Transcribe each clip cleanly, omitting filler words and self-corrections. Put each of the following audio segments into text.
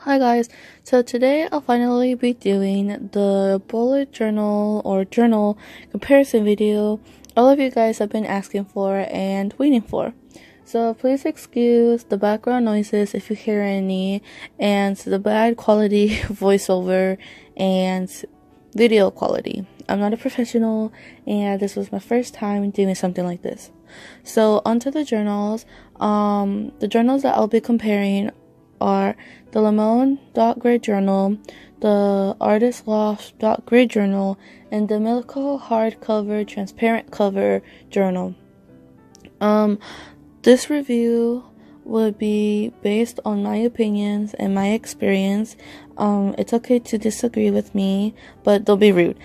Hi guys, so today I'll finally be doing the bullet journal or journal comparison video all of you guys have been asking for and waiting for. So please excuse the background noises if you hear any, and the bad quality voiceover and video quality. I'm not a professional and this was my first time doing something like this. So onto the journals. The journals that I'll be comparing are the Lemon Grid Journal, the Artist Loft Grid Journal, and the Milico Hardcover Transparent Cover Journal. This review would be based on my opinions and my experience. It's okay to disagree with me, but don't be rude.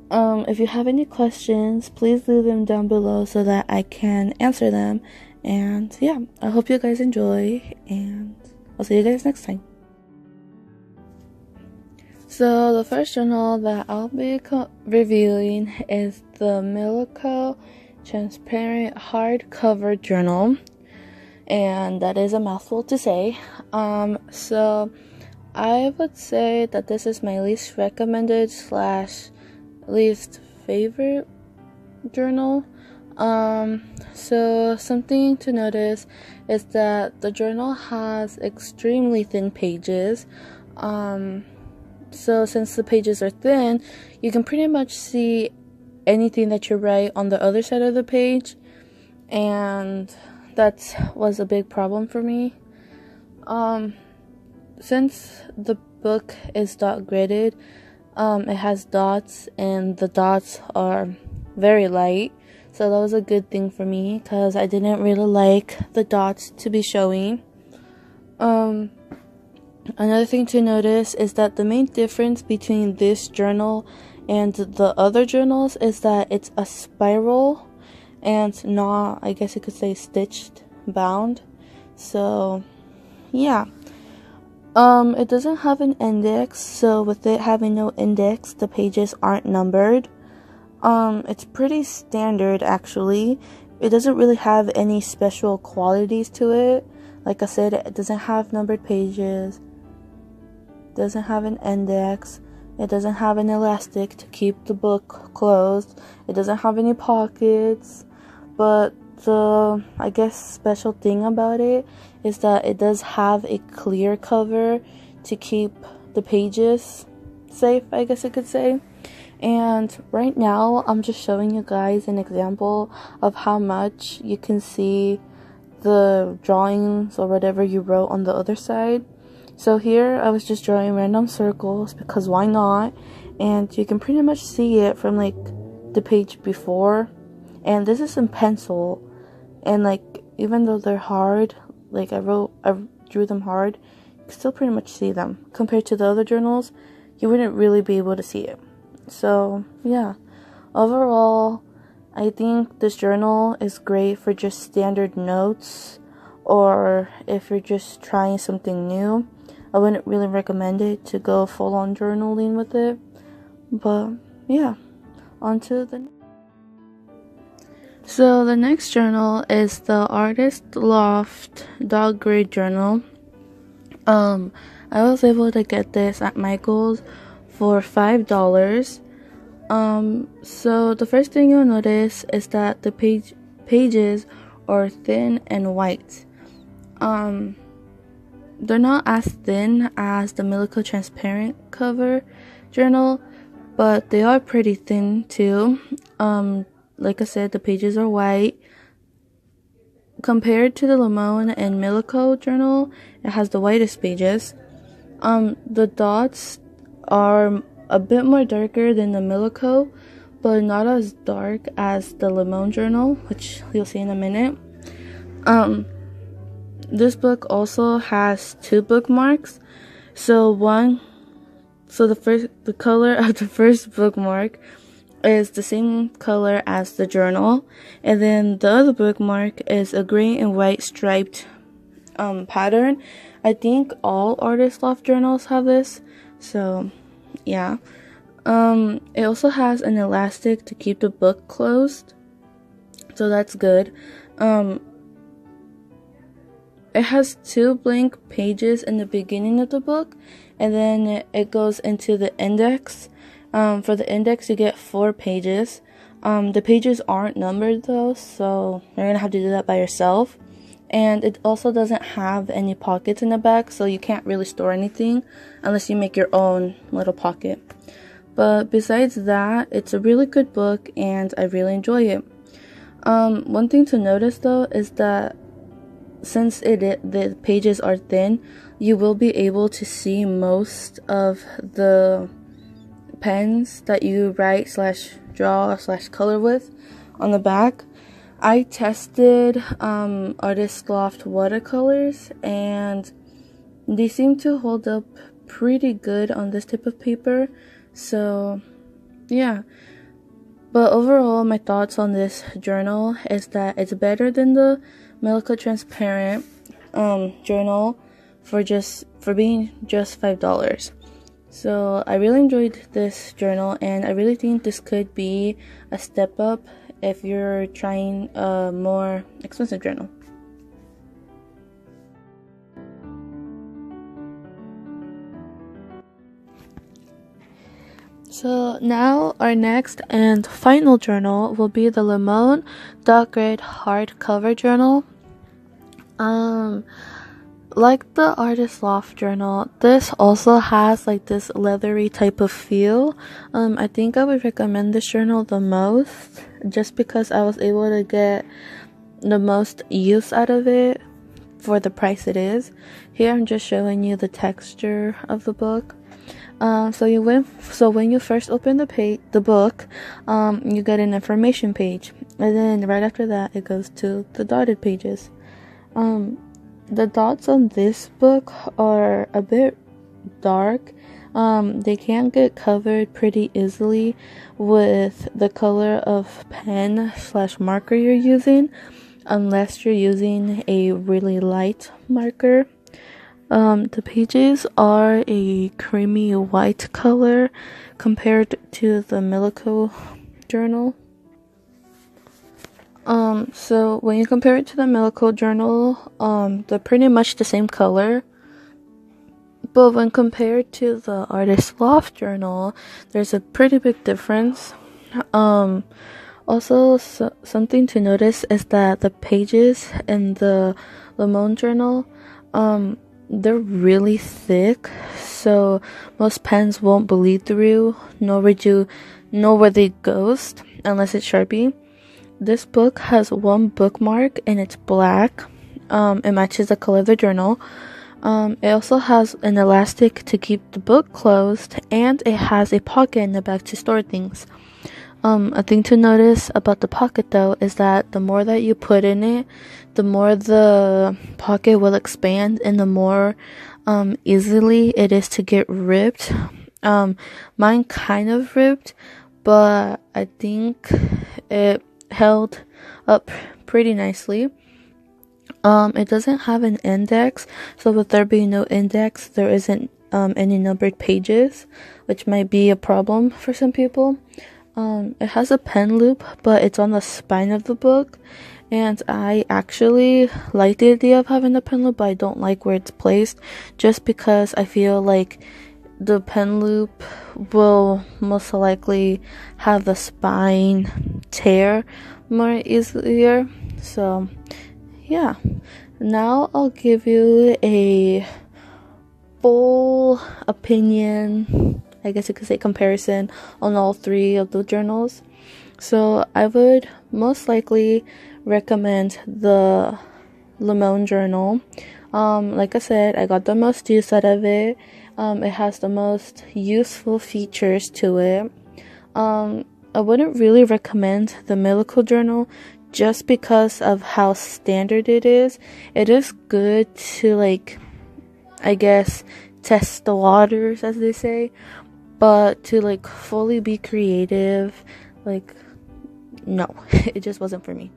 If you have any questions, please leave them down below so that I can answer them. And yeah, I hope you guys enjoy, and I'll see you guys next time. So the first journal that I'll be reviewing is the Milico Transparent Hardcover Journal, and that is a mouthful to say. So I would say that this is my least recommended / least favorite journal. So something to notice is that the journal has extremely thin pages. So since the pages are thin, you can pretty much see anything that you write on the other side of the page, and that was a big problem for me. Since the book is dot gridded, it has dots, and the dots are very light, so that was a good thing for me because I didn't really like the dots to be showing. Another thing to notice is that the main difference between this journal and the other journals is that it's a spiral and not, I guess you could say, stitched bound. So yeah. It doesn't have an index, so with it having no index, the pages aren't numbered. It's pretty standard actually. It doesn't really have any special qualities to it. Like I said, it doesn't have numbered pages, doesn't have an index, it doesn't have an elastic to keep the book closed, it doesn't have any pockets, but the, I guess, special thing about it is that it does have a clear cover to keep the pages safe, I guess you could say. And right now I'm just showing you guys an example of how much you can see the drawings or whatever you wrote on the other side. So here I was just drawing random circles because why not, and you can pretty much see it from like the page before. And this is in pencil, and like even though they're hard, like I drew them hard, you can still pretty much see them. Compared to the other journals, you wouldn't really be able to see it. So yeah, overall I think this journal is great for just standard notes, or if you're just trying something new. I wouldn't really recommend it to go full-on journaling with it. But yeah, on to the So the next journal is the Artist Loft Grid Journal. I was able to get this at Michael's for $5. So the first thing you'll notice is that the pages are thin and white. They're not as thin as the Milico Transparent Cover Journal, but they are pretty thin too. Like I said, the pages are white. Compared to the Lemon and Milico journal, it has the whitest pages. The dots are a bit more darker than the Milico, but not as dark as the Lemon journal, which you'll see in a minute. This book also has 2 bookmarks. So the color of the first bookmark is the same color as the journal, and then the other bookmark is a gray and white striped pattern. I think all Artist Loft journals have this, so yeah. It also has an elastic to keep the book closed, so that's good. it has 2 blank pages in the beginning of the book, and then it goes into the index. For the index, you get 4 pages. The pages aren't numbered though, so you're gonna have to do that by yourself. And it also doesn't have any pockets in the back, so you can't really store anything unless you make your own little pocket. But besides that, it's a really good book and I really enjoy it. One thing to notice though is that since the pages are thin, you will be able to see most of the pens that you write / draw / color with on the back. I tested Artist Loft watercolors and they seem to hold up pretty good on this type of paper, so yeah. But overall, my thoughts on this journal is that it's better than the Milico Transparent journal for being just $5. So I really enjoyed this journal, and I really think this could be a step up if you're trying a more expensive journal. So now our next and final journal will be the Limon Dot Grid hardcover journal. Like the Artist Loft journal, this also has like this leathery type of feel. I think I would recommend this journal the most just because I was able to get the most use out of it for the price it is. Here I'm just showing you the texture of the book. So when you first open the book, you get an information page, and then right after that it goes to the dotted pages. The dots on this book are a bit dark. They can get covered pretty easily with the color of pen / marker you're using, unless you're using a really light marker. The pages are a creamy white color compared to the Milico journal. So when you compare it to the Milico journal, they're pretty much the same color. But when compared to the Artist Loft journal, there's a pretty big difference. Also, something to notice is that the pages in the Limon journal, they're really thick, so most pens won't bleed through, nor would you know where they ghost unless it's Sharpie. This book has 1 bookmark and it's black. It matches the color of the journal. It also has an elastic to keep the book closed, and it has a pocket in the back to store things. A thing to notice about the pocket though is that the more that you put in it, the more the pocket will expand and the more easily it is to get ripped. Mine kind of ripped, but I think it held up pretty nicely. It doesn't have an index, so with there being no index, there isn't any numbered pages, which might be a problem for some people. It has a pen loop, but it's on the spine of the book, and I actually like the idea of having the pen loop, but I don't like where it's placed, just because I feel like the pen loop will most likely have the spine tear more easier. So yeah, now I'll give you a full opinion, I guess you could say comparison, on all 3 of the journals. So I would most likely recommend the Limon journal. Like I said, I got the most use out of it. It has the most useful features to it. I wouldn't really recommend the Milico journal just because of how standard it is. It is good to, like, I guess, test the waters, as they say, but to, like, fully be creative, like, no, it just wasn't for me.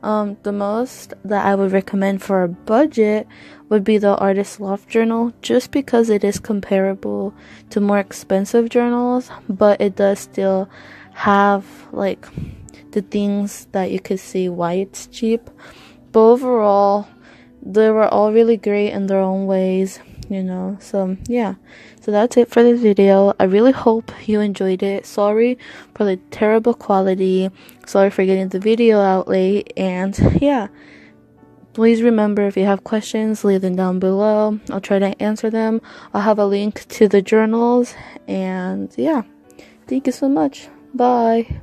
The most that I would recommend for a budget would be the Artist Loft journal, just because it is comparable to more expensive journals, but it does still have, like, the things that you could see why it's cheap. But overall, they were all really great in their own ways, so yeah. So that's it for this video. I really hope you enjoyed it. Sorry for the terrible quality, sorry for getting the video out late, and yeah, please remember, if you have questions, leave them down below. I'll try to answer them. I'll have a link to the journals, and yeah, thank you so much. Bye.